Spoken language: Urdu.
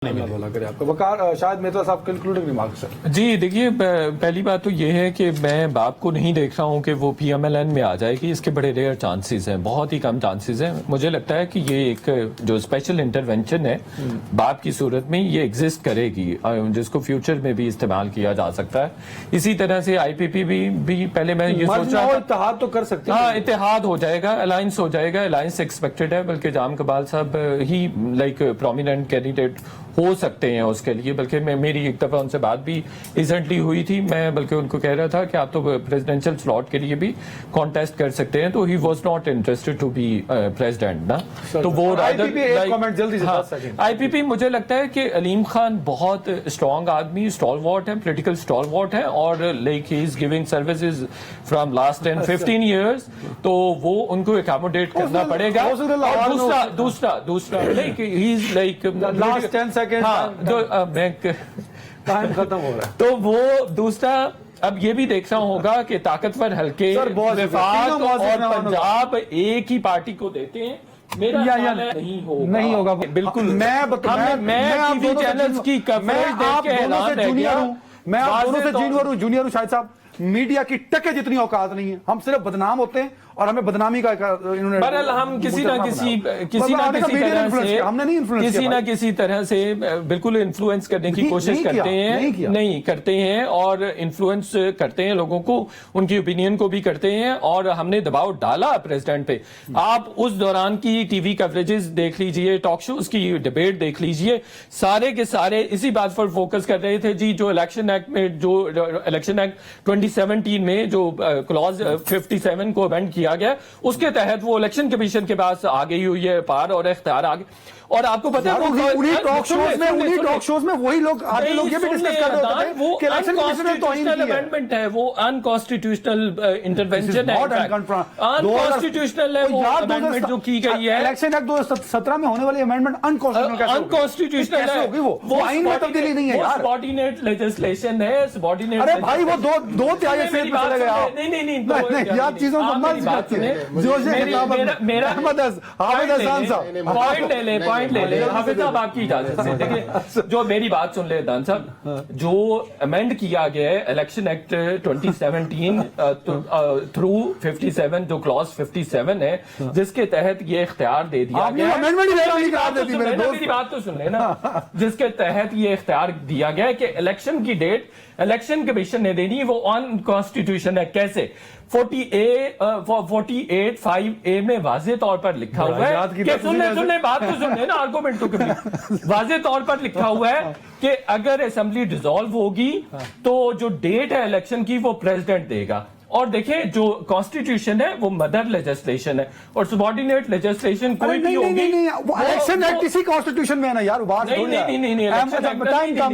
آپ کا وقار شاید مرزا صاحب کنکلوڈنگ ریمارکس ہے. جی دیکھیے، پہلی بات تو یہ ہے کہ میں باپ کو نہیں دیکھ رہا ہوں کہ وہ پی ایم ایل این میں آ جائے گی. اس کے بڑے ریئر چانسز ہیں، بہت ہی کم چانسز ہیں. مجھے لگتا ہے کہ یہ ایک جو اسپیشل انٹرونشن ہے باپ کی صورت میں یہ ایگزسٹ کرے گی، جس کو فیوچر میں بھی استعمال کیا جا سکتا ہے. اسی طرح سے آئی پی پی بھی پہلے میں یہ سوچ رہا تھا اتحاد تو کر سکتے ہیں. ہاں، اتحاد ہو جائے گا، الائنس ہو جائے گا. الائنس ایکسپیکٹڈ ہے، بلکہ جام کبال صاحب ہی لائک پرومیننٹ کینڈیڈیٹ ہو سکتے ہیں اس کے لیے. بلکہ میری ایک دفعہ ان سے بات بھی ریسنٹلی ہوئی تھی. میں بلکہ ان کو کہہ رہا تھا کہ آپ تو پریزیڈینشیل سلاٹ کے لیے بھی کانٹیسٹ کر سکتے ہیں. تو he was not interested to be president نا. تو وہ آئی پی پی مجھے لگتا ہے کہ علیم خان بہت اسٹرانگ آدمی، اسٹال واٹ ہے، پولیٹیکل اسٹال واٹ ہے، اور like he is giving services from last 10-15 years. تو وہ ان کو اکاموڈیٹ کرنا پڑے گا. اور دوسرا like he is like last 10 second time ختم ہو رہا ہے. تو وہ دوسرا اب یہ بھی دیکھنا ہوگا کہ طاقتور حلقے وفاق اور پنجاب ایک ہی پارٹی کو دیتے ہیں. میرا نہیں ہوگا بالکل. میں ٹی وی چینلز کی کوریج دیکھ کے حیران رہ گیا. میں آپ دونوں سے جونیئر ہوں. شاہد صاحب، میڈیا کی ٹکے جتنی اوقات نہیں ہے. ہم صرف بدنام ہوتے ہیں اور ہمیں بدنامی کا بہرحال ہم کسی نہ کسی طرح سے بالکل انفلوئنس کرنے کی کوشش کرتے ہیں اور انفلوئنس کرتے ہیں لوگوں کو، ان کی اوپینین کو بھی کرتے ہیں. اور ہم نے دباؤ ڈالا پریزیڈنٹ پہ. آپ اس دوران کی ٹی وی کوریجز دیکھ لیجئے، ٹاک شوز کی ڈیبیٹ دیکھ لیجئے، سارے کے سارے اسی بات پر فوکس کر رہے تھے. جی جو الیکشن ایکٹ میں، جو الیکشن ایکٹ 2017 میں جو کلوز 57 کو امینڈ کیا گیا، اس کے تحت وہ الیکشن کمیشن کے پاس آ گئی ہوئی ہے پار اور اختیار آ گئے. اور آپ کو پتہ ہے انہی ٹاک شوز میں وہی لوگ آگے لوگ یہ بھی ڈسکس کر رہے ہوتے ہیں کہ الیکشن کمیشن نے توہین کی ہے. امینڈمنٹ ہے، وہ انکانسٹیٹیوشنل انٹرونشن ہے، انکانسٹیٹیوشنل ہے وہ امینڈمنٹ جو کی گئی ہے. الیکشن ایکٹ 2017 میں ہونے والی امینڈمنٹ انکانسٹیٹیوشنل ہے. وہ آئین میں تبدیلی نہیں ہے یار. سبارڈینیٹ لیجسلیشن ہے. سبارڈینیٹ، ارے بھائی وہ دو تہائی سے چلے گئے آپ. نہیں یار چیزوں کو مت بات کریں. میرا حافظ حسان صاحب پوائنٹ لے لے حافظ صاحب، آپ کی اجازت سے. دیکھیں، جو میری بات سن لے دان صاحب، جو امینڈ کیا گیا ہے الیکشن ایکٹ 2017 تھرو 57، جو کلوز 57 ہے، جس کے تحت یہ اختیار دے دیا گیا ہے. میری بات تو سن لے نا. جس کے تحت یہ اختیار دیا گیا ہے کہ الیکشن کی ڈیٹ الیکشن کمیشن نے دینی، وہ ان کانسٹیٹیوشن ہے. کیسے؟ 48(5)(a) میں واضح طور پر لکھا ہوا ہے کہ سننے بات تو سننے نا، آرگومنٹ تو کبھی واضح طور پر لکھا ہوا ہے کہ اگر اسمبلی ڈیزالو ہوگی تو جو ڈیٹ ہے الیکشن کی وہ پریزیڈنٹ دے گا. اور دیکھیں جو کانسٹیٹیوشن ہے وہ مدر لیجسلیشن ہے، اور سبارڈینیٹ لیجسلیشن کوئی بھی ہوگی. الیکشن ایکٹ کسی کانسٹیٹیوشن میں ہے نا یار. نہیں